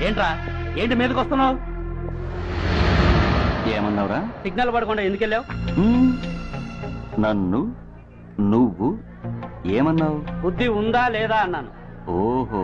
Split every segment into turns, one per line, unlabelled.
ఏంట్రా ఏంటి మీదకి వస్తున్నావు?
ఏమన్నావురా?
సిగ్నల్ పడకుండా ఎందుకు వెళ్ళావు?
నన్ను నువ్వు ఏమన్నావు?
బుద్ధి ఉందా లేదా అన్నాను.
ఓహో,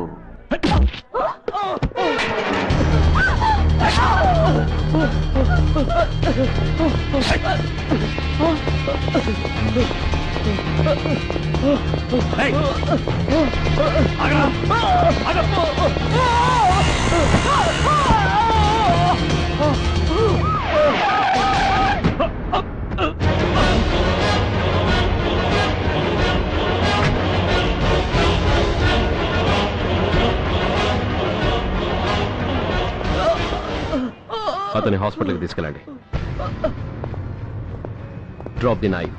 అతని హాస్పిటల్కి తీసుకెళ్ళండి. Drop the knife.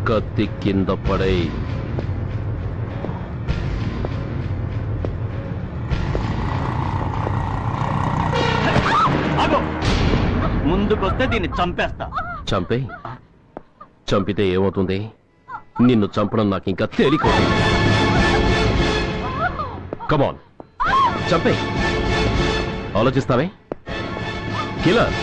కత్తి కింద పడై.
ముందుకొస్తే దీన్ని చంపేస్తా.
చంపే. చంపితే ఏమవుతుంది? నిన్ను చంపడం నాకు ఇంకా తేలికవుతుంది. కమాన్, చంపే. ఆలోచిస్తావే కిల్లర్?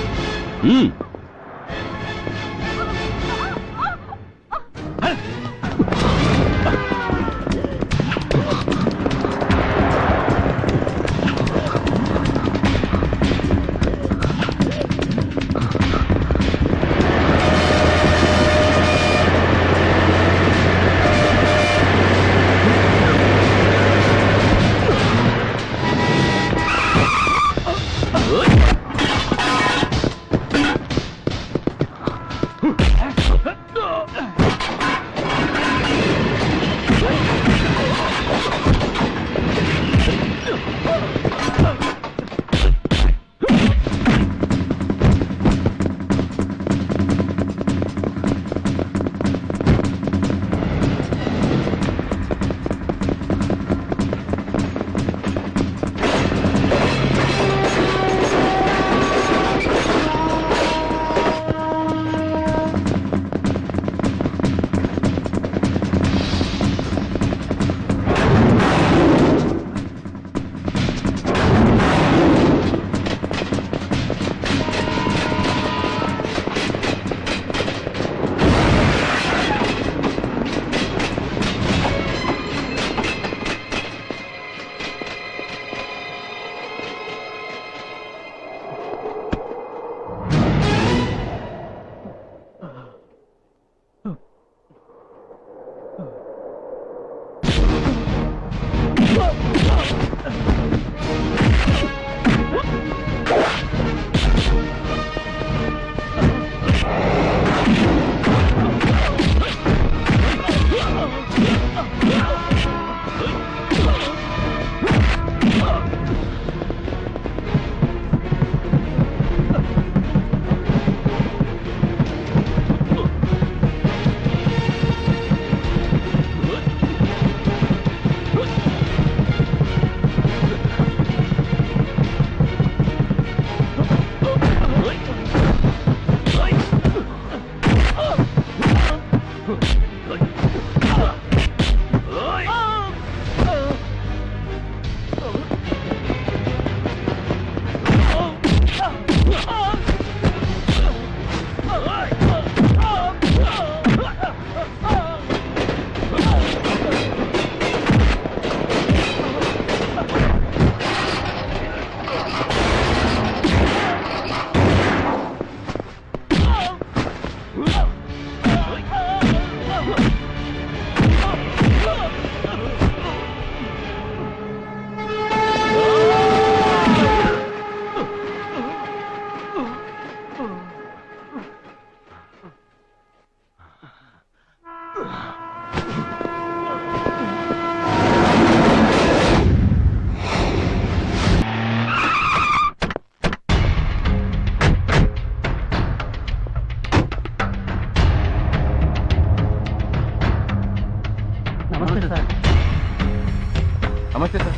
నమస్తే సార్.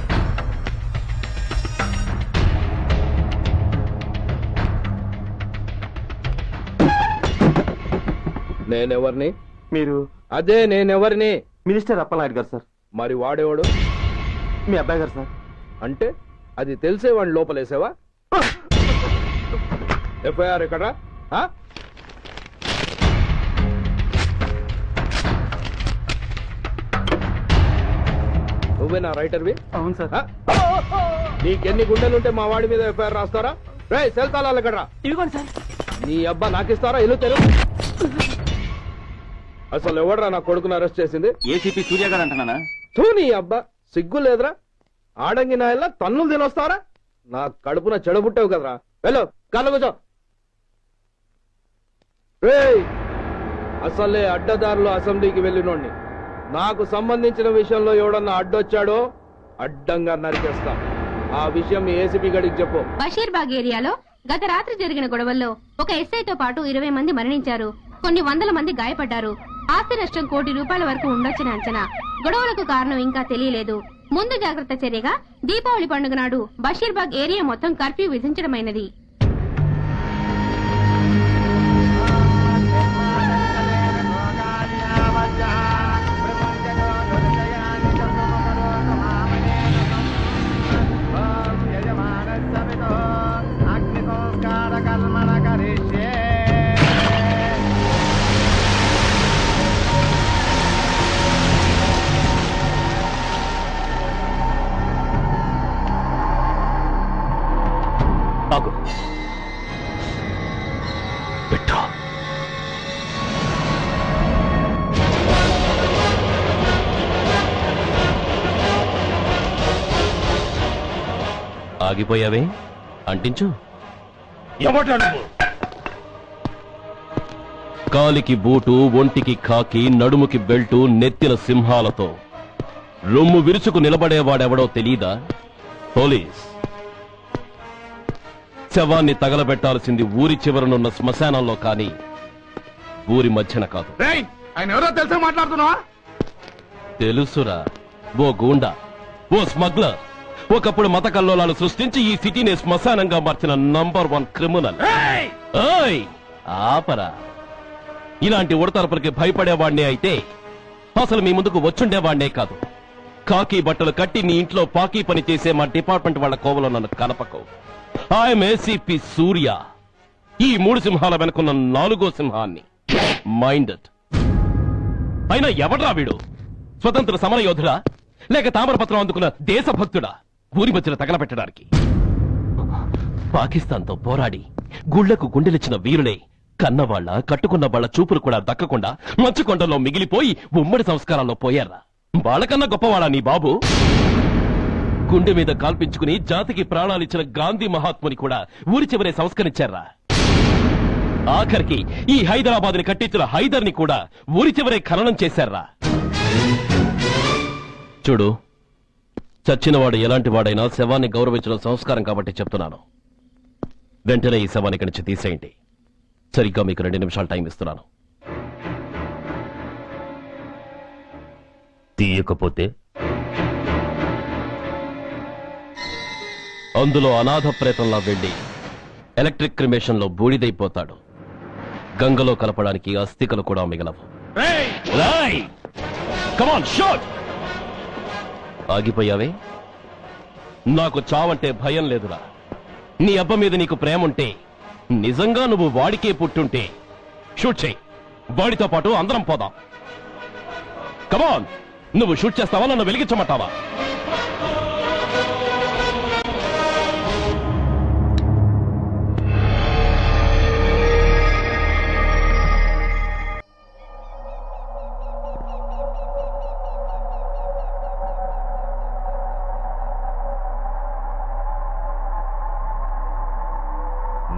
మీ అబ్బాయి గారు సార్. అంటే అది తెలిసే వాడిని లోపలేసావా? ఎఫ్ఐఆర్ ఎక్కడా? నువ్వే నా రైటర్వి?
అవును సార్.
నీకెన్ని గుండెలుంటే మా వాడి మీద ఎఫ్ఐఆర్ రాస్తారా? రే సెల్ తాళాలు ఎక్కడ్రా?
ఇదిగోండి సార్.
నీ అబ్బా నాకిస్తారా? ఇల్లు తెలు. అసలు ఎవడ్రా నా కొడుకును అరెస్ట్ చేసింది?
ఏసీపీ సూర్య గారు అంటున్నానా?
తూ నీ అబ్బా సిగ్గు లేదురా? ఆడంగి నాయల్లా తన్నులు తినొస్తారా? నా కడుపున చెడబుట్టావు కదరా. వెళ్ళు కాళ్ళు కూర్చో. రేయ్ అసలే అడ్డదారులు అసెంబ్లీకి వెళ్ళినోడిని. నాకు సంబంధించిన విషయంలో ఎవడన్నా అడ్డొచ్చాడో అడ్డంగా నరికేస్తా. ఆ విషయం ఏసీపీ గడికి చెప్పు.
బషీర్బాగ్ ఏరియాలో గత రాత్రి జరిగిన గొడవల్లో ఒక ఎస్ఐతో పాటు 20 మంది మరణించారు. కొన్ని వందల మంది గాయపడ్డారు. ఆస్తి నష్టం ₹1 కోటి వరకు ఉండొచ్చని అంచనా. గొడవలకు కారణం ఇంకా తెలియలేదు. ముందు జాగ్రత్త చర్యగా దీపావళి పండుగ నాడు బషీర్బాగ్ ఏరియా మొత్తం కర్ఫ్యూ విధించడమైనది.
ఆగు. పెట్టా. ఆగిపోయావే, అంటించు. కాలికి బూటు, ఒంటికి కాకి, నడుముకి బెల్టు, నెత్తిన సింహాలతో రొమ్ము విరుచుకు నిలబడేవాడెవడో తెలీదా? పోలీస్. శవాన్ని తగలబెట్టాల్సింది ఊరి చివరనున్న శ్మశానంలో కాని ఊరి మధ్యన కాదు.
ఆయన ఎవరో తెలుసా మాట్లాడుతున్నావా?
తెలుసురా. ఓ గూండా, ఓ స్మగ్లర్, ఒకప్పుడు మత కల్లోలాలు సృష్టించి ఈ సిటీని శ్మశానంగా మార్చిన నంబర్ 1 క్రిమినల్. ఏయ్ ఆపరా. ఇలాంటి ఉడతరపులకి భయపడేవాణ్ణే అయితే అసలు మీ ముందుకు వచ్చుండేవాణ్ణే కాదు. కాకి బట్టలు కట్టి నీ ఇంట్లో పాకీ పని చేసే మా డిపార్ట్మెంట్ వాళ్ళ కోవలో నన్ను కలపకు. ఐఎమ్ ఏసీపీ సూర్య. ఈ 3 సింహాల వెనుకున్న 4వ సింహాన్ని. మైండెడ్. అయినా ఎవడ్రా వీడు? స్వతంత్ర సమర యోధుడా లేక తామరపత్రం అందుకున్న దేశభక్తుడా ఊరి మధ్యన తగలబెట్టడానికి? పాకిస్తాన్తో పోరాడి గుళ్లకు గుండెలిచ్చిన వీరులే కన్నవాళ్ల కట్టుకున్న వాళ్ల చూపులు కూడా దక్కకుండా మంచుకొండలో మిగిలిపోయి ఉమ్మడి సంస్కారాల్లో పోయారా? వాళ్ళకన్నా గొప్పవాడా నీ బాబు? గుండె మీద కాల్పించుకుని జాతికి ప్రాణాలిచ్చిన గాంధీ మహాత్ముని కూడా ఊరి చివరే సంస్కరించారా? ఆఖరికి ఈ హైదరాబాద్ ని కట్టించిన హైదర్ ని కూడా ఊరి చివరే ఖననం చేశారా? చూడు, చచ్చినవాడు ఎలాంటి వాడైనా శవాన్ని గౌరవించడం సంస్కారం కాబట్టి చెప్తున్నాను. వెంటనే ఈ శవాన్ని ఇక్కడి నుంచి తీసేయండి. సరిగ్గా మీకు 2 నిమిషాలు టైం ఇస్తున్నాను.
తీయకపోతే
అందులో అనాథ ప్రేతంలా వెళ్లి ఎలక్ట్రిక్ క్రిమేషన్ లో బూడిదైపోతాడు. గంగలో కలపడానికి అస్థికలు కూడా మిగలవు. Come on shoot. ఆగిపోయావే? నాకు చావంటే భయం లేదురా. నీ అబ్బ మీద నీకు ప్రేమ ఉంటే, నిజంగా నువ్వు వాడికే పుట్టుంటే షూట్ చేయి. వాడితో పాటు అందరం పోదాం. కమాన్. నువ్వు షూట్ చేస్తావా, నన్ను వెలిగించమంటావా?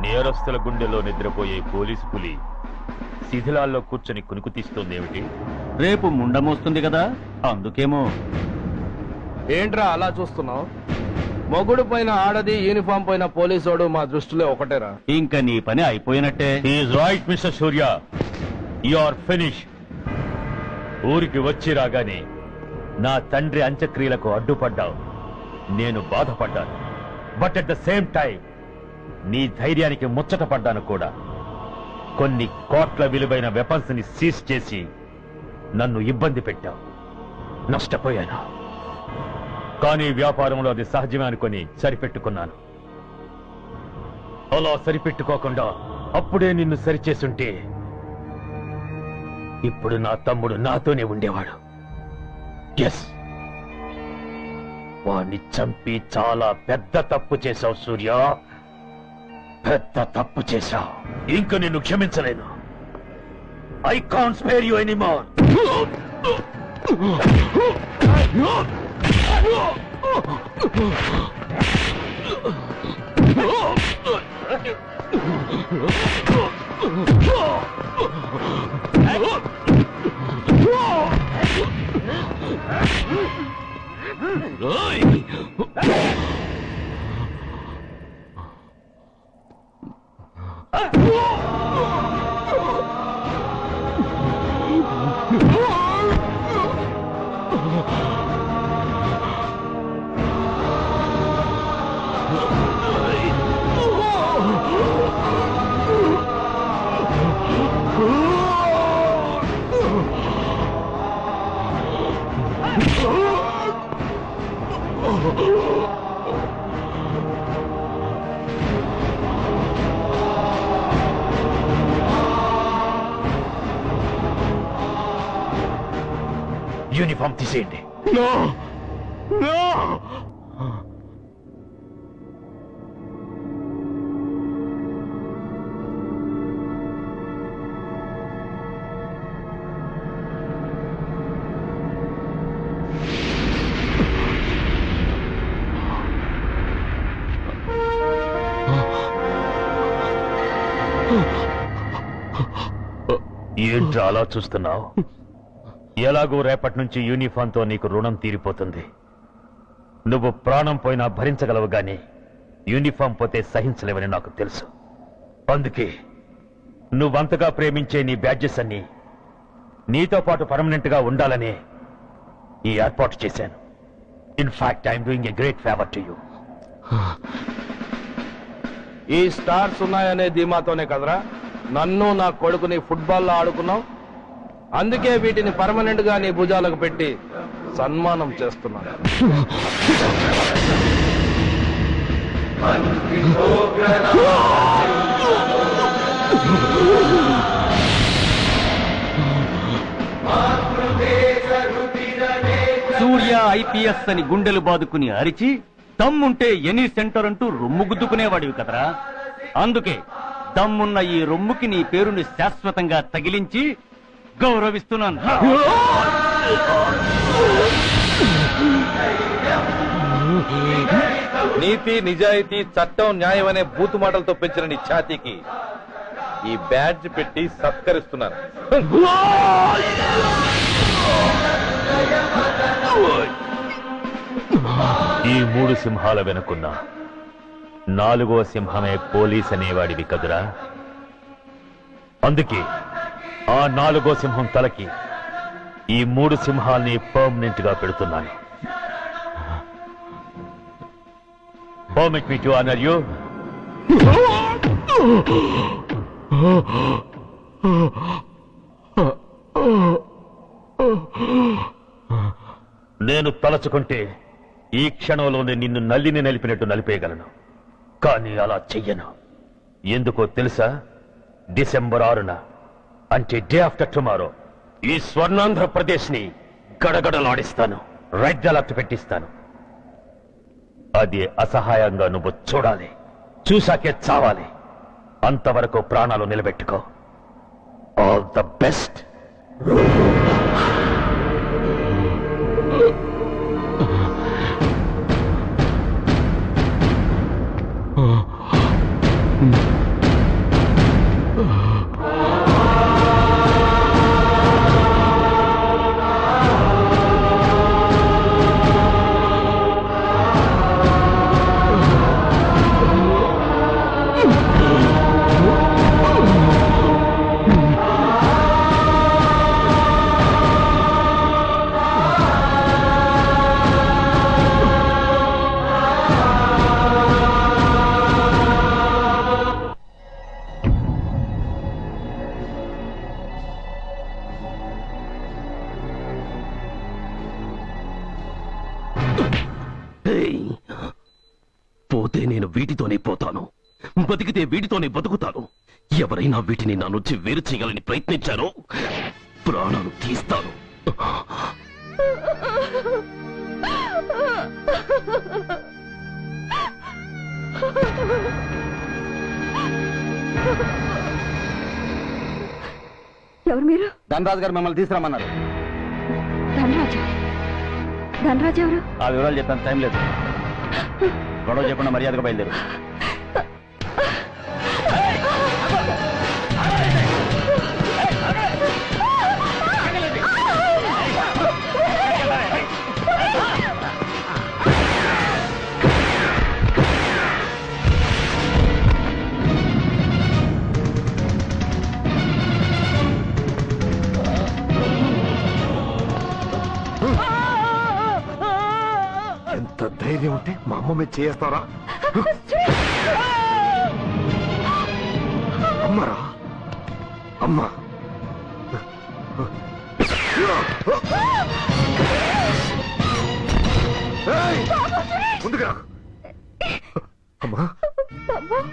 నేరస్తుల గుండెలో నిద్రపోయే పోలీసు పులి శిథిలాల్లో కూర్చొని కునుకు తీస్తోందేమిటి?
రేపు ముండమోస్తుంది కదా, అందుకేమో.
ఏంట్రా అలా చూస్తున్నావు? మొగుడు పైన ఆడది, యూనిఫామ్ పైన పోలీసోడు మా దృష్టిలో ఒకటేరా.
ఇంకా నీ పని అయిపోయినట్టే.
Is right mister Surya, you are finish. ఊరికి వచ్చి రాగానే నా తండ్రి అంత్యక్రియలకు అడ్డుపడ్డావు. నేను బాధపడ్డాను. But at the same time నీ ధైర్యానికి ముచ్చట పడ్డాను కూడా. కొన్ని కోట్ల విలువైన వెపన్స్ ని సీజ్ చేసి నన్ను ఇబ్బంది పెట్టావు. నష్టపోయాను. కానీ వ్యాపారంలో అది సహజమే అనుకుని సరిపెట్టుకున్నాను. అలా సరిపెట్టుకోకుండా అప్పుడే నిన్ను సరిచేస్తుంటే ఇప్పుడు నా తమ్ముడు నాతోనే ఉండేవాడు. ఎస్, వాణ్ణి చంపి చాలా పెద్ద తప్పు చేశావు సూర్య, పెద్ద తప్పు చేశావు. ఇంక నిన్ను క్షమించలేను. I can't spare you anymore. Uniform తీసేయండి. ఏంట్రా అలా చూస్తున్నావు? ఎలాగో రేపటి నుంచి యూనిఫామ్తో నీకు రుణం తీరిపోతుంది. నువ్వు ప్రాణం పోయినా భరించగలవు గాని యూనిఫామ్ పోతే సహించలేవని నాకు తెలుసు. అందుకే నువ్వంతగా ప్రేమించే నీ బ్యాడ్జెస్ అన్ని నీతో పాటు పర్మనెంట్ గా ఉండాలని ఈ ఏర్పాటు చేశాను. In fact I'm doing a great favour to you.
ఈ స్టార్స్ ఉన్నాయనే ధీమాతోనే కదరా నన్ను నా కొడుకుని ఫుట్బాల్లో ఆడుకున్నావు. అందుకే వీటిని పర్మనెంట్ గా నీ భుజాలకు పెట్టి సన్మానం చేస్తున్నాను.
సూర్య ఐపీఎస్ అని గుండెలు బాదుకుని అరిచి దమ్ముంటే ఎనీ సెంటర్ అంటూ రొమ్ము గుద్దుకునేవాడివి కదరా. అందుకే దమ్మున్న ఈ రొమ్ముకి నీ పేరుని శాశ్వతంగా తగిలించి గౌరవిస్తున్నాను.
నీతి, నిజాయితీ, చట్టం, న్యాయం అనే బూతు మాటలతో పెంచిన నీ ఛాతీకి ఈ బ్యాడ్జ్ పెట్టి సత్కరిస్తున్నాను.
ఈ 3 సింహాల వెనుకున్న 4వ సింహమే పోలీస్ అనేవాడివి కదురా. అందుకే ఆ 4వ సింహం తలకి ఈ 3 సింహాల్ని పర్మనెంట్ గా పెడుతున్నాను. Permit me to honor you. నేను తలచుకుంటే ఈ క్షణంలోనే నిన్ను నల్లిని నలిపినట్టు నలిపేయగలను. కానీ అలా చెయ్యను. ఎందుకో తెలుసా? డిసెంబర్ 6న అంటే డే ఆఫ్టర్ టుమారో ఈ స్వర్ణాంధ్రప్రదేశ్ ని గడగడలాడిస్తాను. రెడ్ అలర్ట్ పెట్టిస్తాను. అది అసహాయంగా నువ్వు చూడాలి. చూశాకే చావాలి. అంతవరకు ప్రాణాలు నిలబెట్టుకో. All the best.
ఏయ్, పోతే నేను వీటితోనే పోతాను, బతికితే వీటితోనే బతుకుతాను. ఎవరైనా వీటిని నా నుంచి వేరు చేయాలని ప్రయత్నించారో ప్రాణాలు తీస్తాను.
ఎవరు మీరు?
ధనరాజు గారు మిమ్మల్ని తీసుకురమ్మన్నారు.
ధనరాజు? ధనరాజు ఎవరు?
ఆ వివరాలు చెప్పాను, టైం లేదు. గొడవ చెప్పకుండా మర్యాదగా బయలుదేరు.
ఎంత ధైర్యం ఉంటే మా అమ్మ మీద చేస్తారా? అమ్మరా అమ్మా, ముందుగా అమ్మా,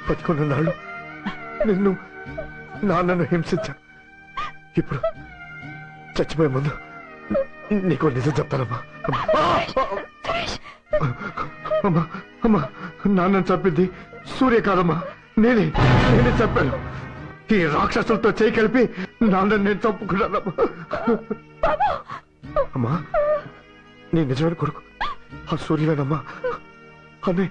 బతికున్న నాళ్ళు నిన్ను నాన్నను హింసించా. ఇప్పుడు చచ్చిపోయే ముందు నీకు నిజం చెప్తానమ్మా. అమ్మా అమ్మా, నాన్నను చంపింది సూర్య కాదమ్మా, నేనే చెప్పాను. ఈ రాక్షసులతో చేయి కలిపి నాన్నని నేను చంపుకున్నానమ్మా. అమ్మా, నీ నిజమైన కొడుకు ఆ సూర్యులేనమ్మా. అనే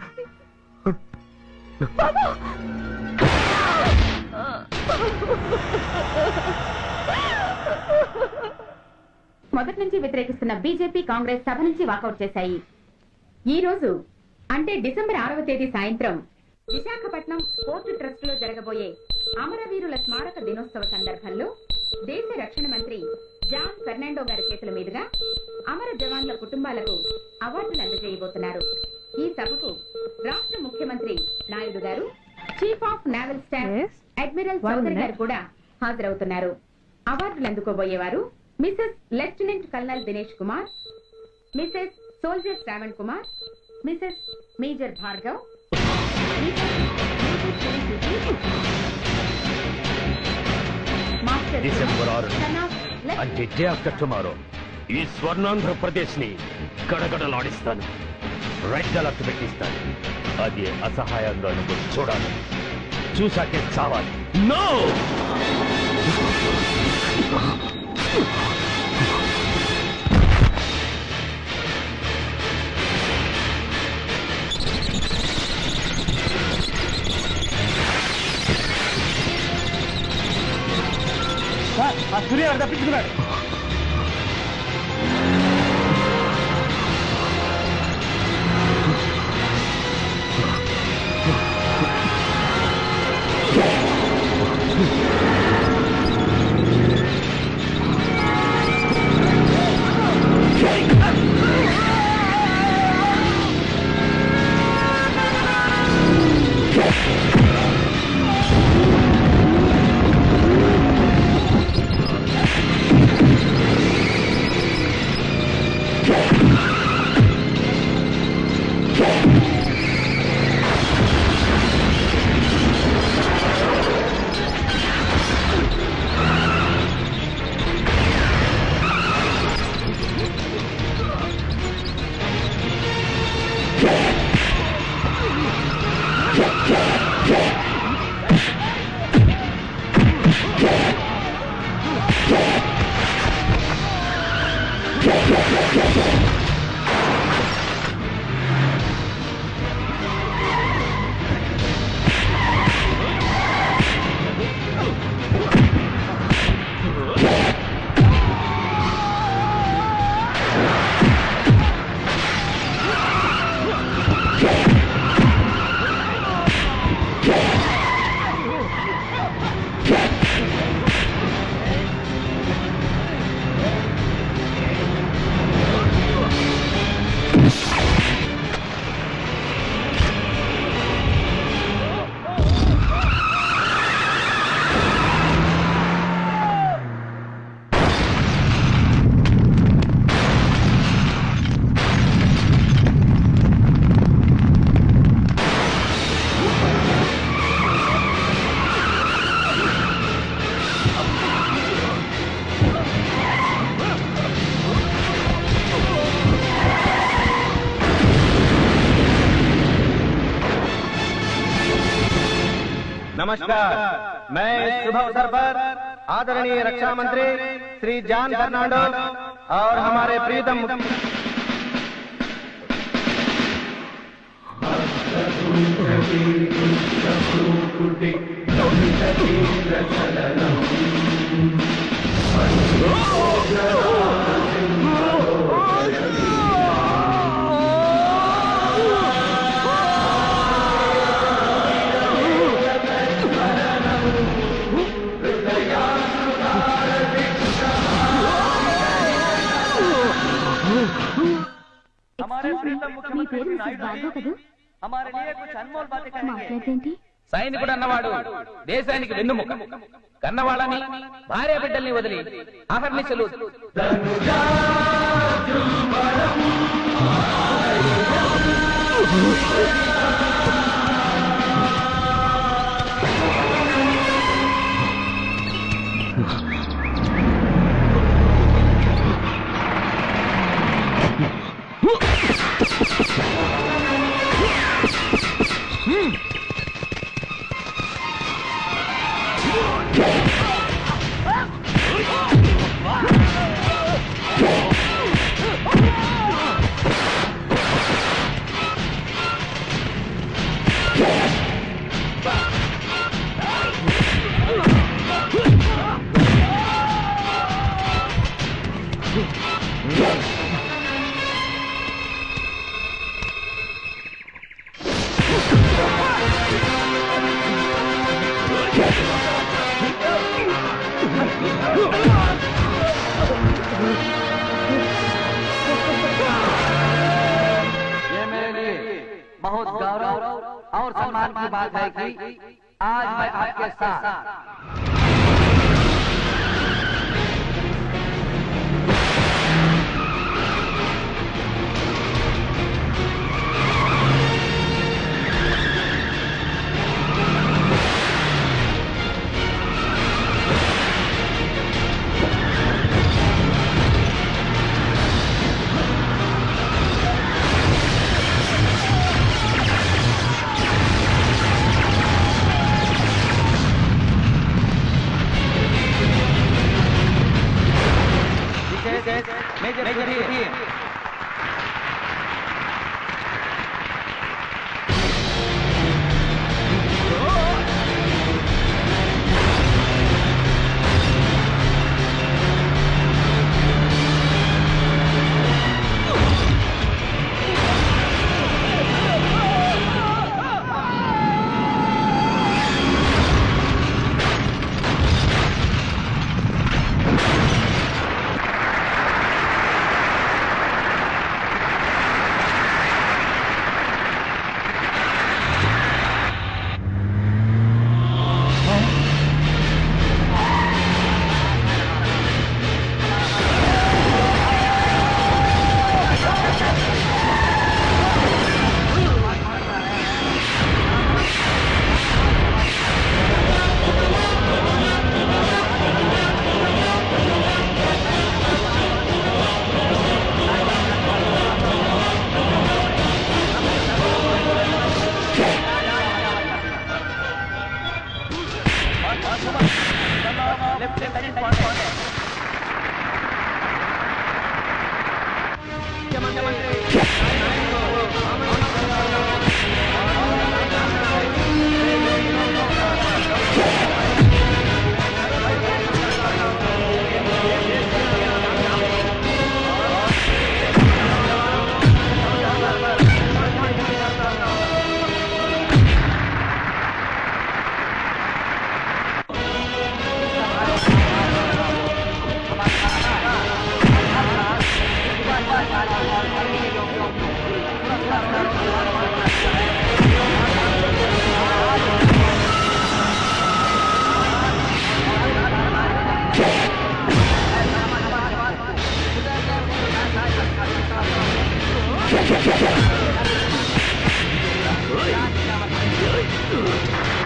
మొదటి నుంచి వ్యతిరేకిస్తున్న బీజేపీ, కాంగ్రెస్ సభ నుంచి వాకౌట్ చేశాయి. ఈ రోజు అంటే డిసెంబర్ 6వ తేదీ సాయంత్రం విశాఖపట్నం పోర్టు ట్రస్ట్ లో జరగబోయే అమరవీరుల స్మారక దినోత్సవ సందర్భంలో దేశ రక్షణ మంత్రి జాన్ ఫెర్నాండో గారి చేతుల మీదుగా అమర జవాన్ల కుటుంబాలకు అవార్డులు అందజేయబోతున్నారు. ఈ సభకు రాష్ట్ర ముఖ్యమంత్రి నాయుడు గారు, chief of naval staff admiral Chowdary గారు కూడా హాజరవుతున్నారు. అవార్డులు అందుకోబోయేవారు Mrs lieutenant colonel Dinesh Kumar, Mrs soldier Shravan Kumar, Mrs major Bhargav,
December 6 అంటే డే ఆఫ్టర్ టుమారో ఈ స్వర్ణాంధ్రప్రదేశ్ ని గడగడలాడిస్తాను. రెడ్ అలర్ట్ పెట్టిస్తాను. అది అసహాయంగా నువ్వు చూడాలి, చూసాకే చావాలి.
నో!
ఆ సూర్య గారు తప్పించుకున్నాడు.
नमस्कार। मैं इस शुभ अवसर पर आदरणीय रक्षा मंत्री श्री जॉन फर्नांडो और हमारे प्रीतम
మీ పేరు మిసెస్ భార్గవ్ కదూ? మాట్లాడేంటి?
సైనికుడు అన్నవాడు దేశానికి వెన్నుముక. కన్నవాళ్ళని భార్య బిడ్డల్ని వదిలి అహర్నిశలు
बहुत गौरव और सम्मान की बात है कि आज मैं आपके साथ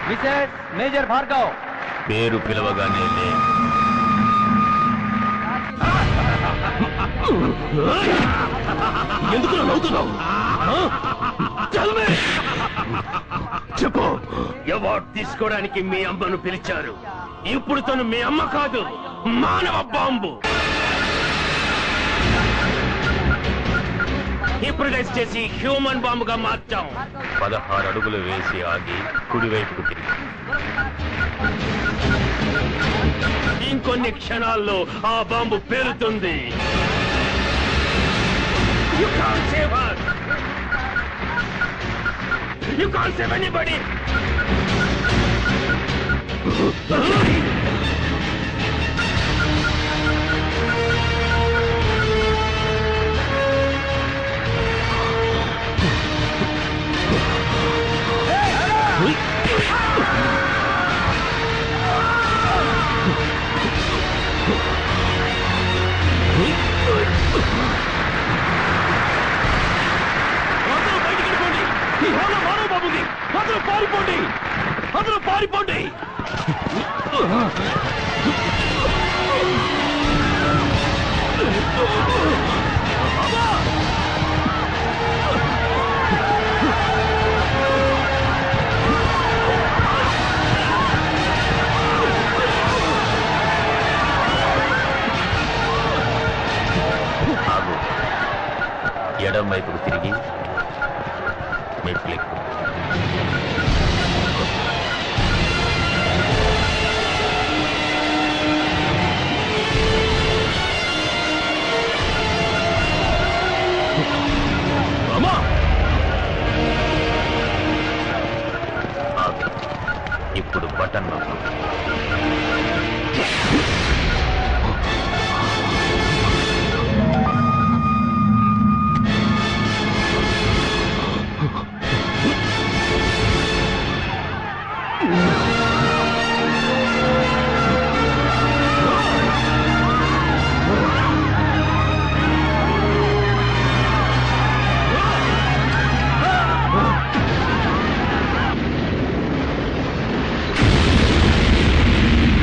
मेजर मेजर भार्गव
పేరు పిలవగానే లే
ఎందుకు నవ్వుతున్నావు? చెప్పు.
అవార్డు తీసుకోవడానికి మీ అమ్మను పిలిచారు. ఇప్పుడు తను మీ అమ్మ కాదు, మానవ బాంబు. హిప్రటైజ్ చేసి హ్యూమన్ బాంబుగా మార్చాం. 16 అడుగులు వేసి ఆగి కుడివైపుకు తిరిగి ఇంకొన్ని క్షణాల్లో ఆ bomb పేలుతుంది. You can't save her. You can't save anybody.
అందరూ పారిపోండి, అందరూ పారిపోండి.
ఎడం వైపుకు తిరిగి మెట్లెక్కు. ఇప్పుడు బటన్ నొక్కు.